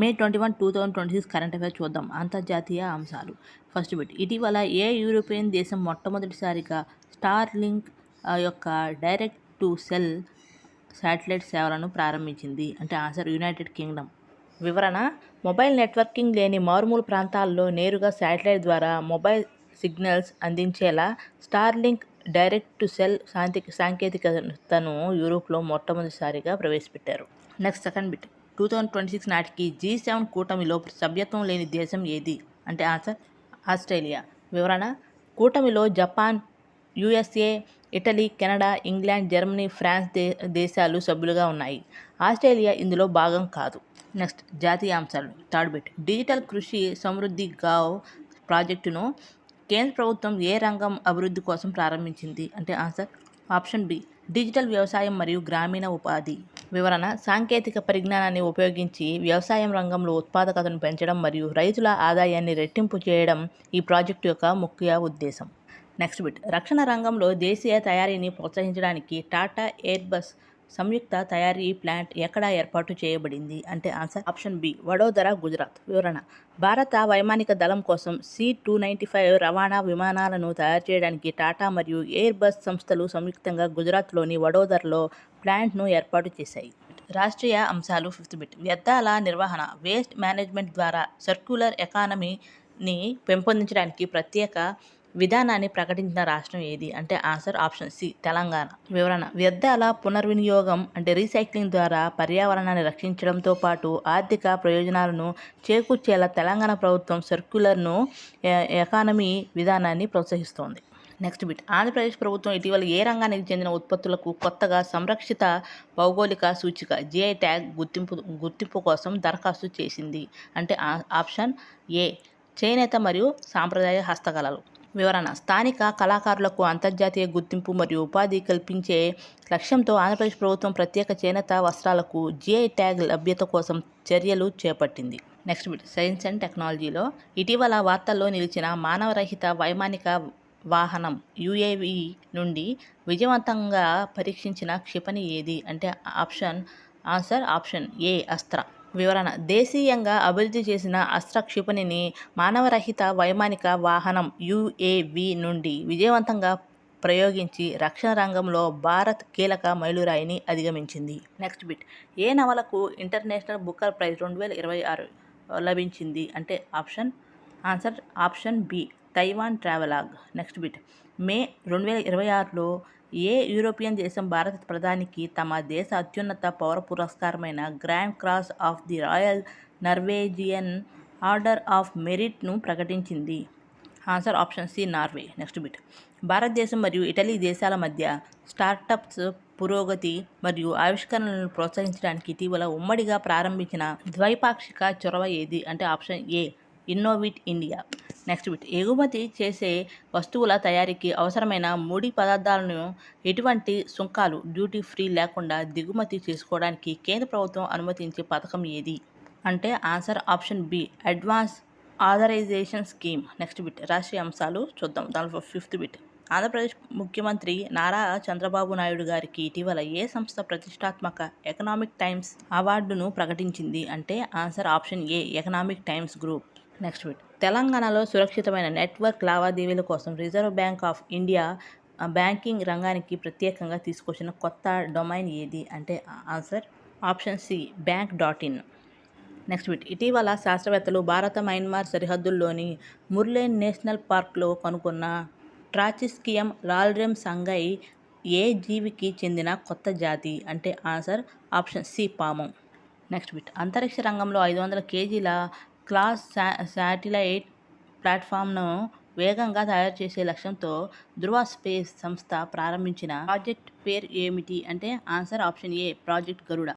మే 21, 2026 current affairs చూద్దాం. అంతర్జాతీయ అంశాలు. ఫస్ట్ బిట్, ఇటీవల ఏ యూరోపియన్ దేశం మొట్టమొదటిసారిగా స్టార్ లింక్ యొక్క డైరెక్ట్ టు సెల్ శాటిలైట్ సేవలను ప్రారంభించింది? అంటే ఆన్సర్ యునైటెడ్ కింగ్డమ్. వివరణ: మొబైల్ నెట్వర్కింగ్ లేని మారుమూల ప్రాంతాల్లో నేరుగా శాటిలైట్ ద్వారా మొబైల్ సిగ్నల్స్ అందించేలా స్టార్లింక్ డైరెక్ట్ టు సెల్ సాంకేతికతను యూరోప్లో మొట్టమొదటిసారిగా ప్రవేశపెట్టారు. నెక్స్ట్ సెకండ్ బిట్, 2026 నాటికి G7 కూటమిలో సభ్యత్వం లేని దేశం ఏది? అంటే ఆన్సర్ ఆస్ట్రేలియా. వివరణ: కూటమిలో Japan, USA, Italy, Canada, England, Germany, France దేశాలు సభ్యులుగా ఉన్నాయి. ఆస్ట్రేలియా ఇందులో భాగం కాదు. నెక్స్ట్ జాతీయ అంశాలు. థర్డ్ బిట్, డిజిటల్ కృషి సమృద్ధి గావ్ ప్రాజెక్టును కేంద్ర ప్రభుత్వం ఏ రంగం అభివృద్ధి కోసం ప్రారంభించింది? అంటే ఆన్సర్ ఆప్షన్ బి, డిజిటల్ వ్యవసాయం మరియు గ్రామీణ ఉపాధి. వివరణ: సాంకేతిక పరిజ్ఞానాన్ని ఉపయోగించి వ్యవసాయం రంగంలో ఉత్పాదకతను పెంచడం మరియు రైతుల ఆదాయాన్ని రెట్టింపు చేయడం ఈ ప్రాజెక్టు యొక్క ముఖ్య ఉద్దేశం. నెక్స్ట్ బిట్, రక్షణ రంగంలో దేశీయ తయారీని ప్రోత్సహించడానికి టాటా ఎయిర్బస్ సంయుక్త తయారీ ప్లాంట్ ఎక్కడ ఏర్పాటు చేయబడింది? అంటే answer option B, Vadodara, Gujarat. వివరణ: భారత వైమానిక దళం కోసం C-295 రవాణా విమానాలను తయారు చేయడానికి టాటా మరియు ఎయిర్బస్ సంస్థలు సంయుక్తంగా గుజరాత్లోని వడోదరలో ప్లాంట్ను ఏర్పాటు చేశాయి. రాష్ట్రీయ అంశాలు. ఫిఫ్త్ బిట్, వ్యర్థాల నిర్వహణ వేస్ట్ మేనేజ్మెంట్ ద్వారా సర్క్యులర్ ఎకానమీని పెంపొందించడానికి ప్రత్యేక విధానాన్ని ప్రకటించిన రాష్ట్రం ఏది? అంటే ఆన్సర్ ఆప్షన్ సి, తెలంగాణ. వివరణ: వ్యర్థాల పునర్వినియోగం అంటే రీసైక్లింగ్ ద్వారా పర్యావరణాన్ని రక్షించడంతో పాటు ఆర్థిక ప్రయోజనాలను చేకూర్చేలా తెలంగాణ ప్రభుత్వం సర్క్యులర్ను ఎకానమీ విధానాన్ని ప్రోత్సహిస్తోంది. నెక్స్ట్ బిట్, ఆంధ్రప్రదేశ్ ప్రభుత్వం ఇటీవల ఏ రంగానికి చెందిన ఉత్పత్తులకు కొత్తగా సంరక్షిత భౌగోళిక సూచిక GI ట్యాగ్ గుర్తింపు కోసం దరఖాస్తు చేసింది? అంటే ఆప్షన్ ఏ, చేనేత మరియు సాంప్రదాయ హస్తకళలు. వివరణ: స్థానిక కళాకారులకు అంతర్జాతీయ గుర్తింపు మరియు ఉపాధి కల్పించే లక్ష్యంతో ఆంధ్రప్రదేశ్ ప్రభుత్వం ప్రత్యేక చేనేత వస్త్రాలకు GI ట్యాగ్ లభ్యత కోసం చర్యలు చేపట్టింది. నెక్స్ట్ బిట్, సైన్స్ అండ్ టెక్నాలజీలో ఇటీవల వార్తల్లో నిలిచిన మానవరహిత వైమానిక వాహనం UAV నుండి విజయవంతంగా పరీక్షించిన క్షిపణి ఏది? అంటే ఆప్షన్ ఏ, అస్త్ర. వివరణ: దేశీయంగా అభివృద్ధి చేసిన అస్త్ర క్షిపణిని మానవరహిత వైమానిక వాహనం UAV నుండి విజయవంతంగా ప్రయోగించి రక్షణ రంగంలో భారత్ కీలక మైలురాయిని అధిగమించింది. నెక్స్ట్ బిట్, ఏ నవలకు ఇంటర్నేషనల్ బుకర్ ప్రైజ్ 2026 లభించింది? అంటే option B, Taiwan travelogue. Next bit, May 2026లో ఏ యూరోపియన్ దేశం భారత ప్రధానికి తమ దేశ అత్యున్నత పౌర పురస్కారమైన Grand Cross of the Royal Norwegian Order of మెరిట్ను ప్రకటించింది? Answer option C, Norway. Next bit, భారతదేశం మరియు ఇటలీ దేశాల మధ్య స్టార్టప్స్ పురోగతి మరియు ఆవిష్కరణలను ప్రోత్సహించడానికి ఇటీవల ఉమ్మడిగా ప్రారంభించిన ద్వైపాక్షిక చొరవ ఏది? అంటే option A, innovate India. Next bit, ఎగుమతి చేసే వస్తువుల తయారీకి అవసరమైన ముడి పదార్థాలను ఎటువంటి సుంకాలు డ్యూటీ ఫ్రీ లేకుండా దిగుమతి చేసుకోవడానికి కేంద్ర ప్రభుత్వం అనుమతించే పథకం ఏది? అంటే answer option B, advance authorization scheme. Next bit, రాష్ట్రీయ అంశాలు చూద్దాం. దానిలో ఫిఫ్త్ బిట్, ఆంధ్రప్రదేశ్ ముఖ్యమంత్రి నారా చంద్రబాబు నాయుడు గారికి ఇటీవల ఏ సంస్థ ప్రతిష్టాత్మక ఎకనామిక్ టైమ్స్ అవార్డును ప్రకటించింది? అంటే answer option A, economic times group. Next bit, తెలంగాణలో సురక్షితమైన నెట్వర్క్ లావాదేవీల కోసం reserve bank of India banking రంగానికి ప్రత్యేకంగా తీసుకొచ్చిన కొత్త డొమైన్ ఏది? అంటే answer option C, bank.in. Next bit, ఇటీవల శాస్త్రవేత్తలు భారత మయన్మార్ సరిహద్దుల్లోని ముర్లేన్ నేషనల్ పార్క్లో కనుగొన్న ట్రాచిస్కియం లాల్రెమ్ సంగై ఏ జీవికి చెందిన కొత్త జాతి? అంటే ఆన్సర్ ఆప్షన్ సి, పాము. నెక్స్ట్ బిట్, అంతరిక్ష రంగంలో 500 kgల క్లాస్ శాటిలైట్ ప్లాట్ఫామ్ను వేగంగా తయారు చేసే లక్ష్యంతో ధృవ స్పేస్ సంస్థ ప్రారంభించిన ప్రాజెక్ట్ పేరు ఏమిటి? అంటే ఆన్సర్ ఆప్షన్ ఏ, ప్రాజెక్ట్ గరుడ.